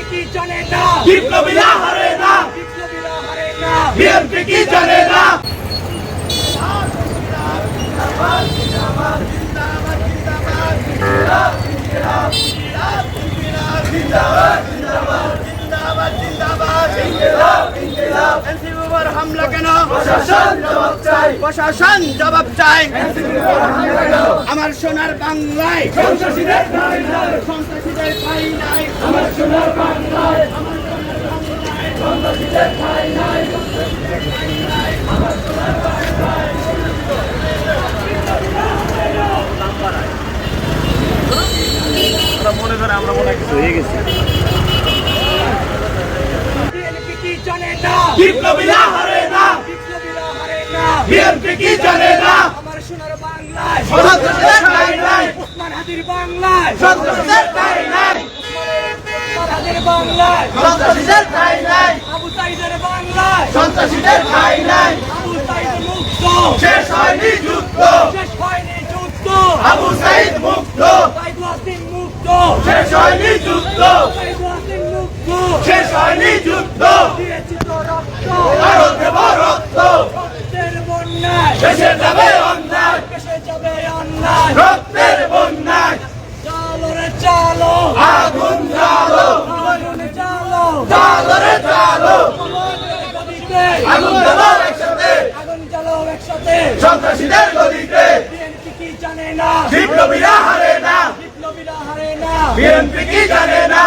কি জানে না, বিপ্লবীরা হারে না, বিপ্লবীরা হারে না, বিএনপি কি জানে না। হামলা কেন? প্রশাসন জবাব চাই। আমার সোনার বাংলায় সন্ত্রাসীদের ঠাঁই নাই। আমার সোনার বাংলায় সন্ত্রাসীদের ঠাঁই নাই। মনে করে আমরা মনে কিছু হয়ে গেছি। বিএনপি কি জানে না, বিপ্লবীরা হারে না, বিপ্লবীরা হারে না, বিএনপি কি জানে না। আমার সোনার বাংলায় সন্ত্রাসীদের ঠাঁই নাই, উসমান হাদির বাংলায়, সন্ত্রাসীদের ঠাঁই নাই, উসমান হাদির বাংলায়, সন্ত্রাসীদের ঠাঁই নাই, আবু সাইদের বাংলায়, সন্ত্রাসীদের ঠাঁই নাই। আবু সাইদ মুক্ত, শেষ হয়নি যুদ্ধ, শেষ হয়নি যুদ্ধ, আবু সাইদ মুক্ত। সাইদুল হাসিন মুক্ত, শেষ হয়নি যুদ্ধ, সাইদুল হাসিন মুক্ত, শেষ হয়নি যুদ্ধ। দিয়েছি তো রক্ত, আরো দেব রক্ত, রক্তের বন্যায়, শেষে যাবে অন্যায়, দেশে যাবে অন্যায়। রক্তের বন্যায়। চলো রে চলো, আগুন জ্বালো, আগুন চলো, জ্বালো রে জ্বালো, আমাদের গদিতে, আগুন জ্বালো একসাথে, আগুন জ্বালো একসাথে। সন্ত্রাসীদের গদিতে। বিএনপি কি জানে না, বিপ্লবীরা হারে না, বিপ্লবীরা হারে না, বিএনপি কি জানে না।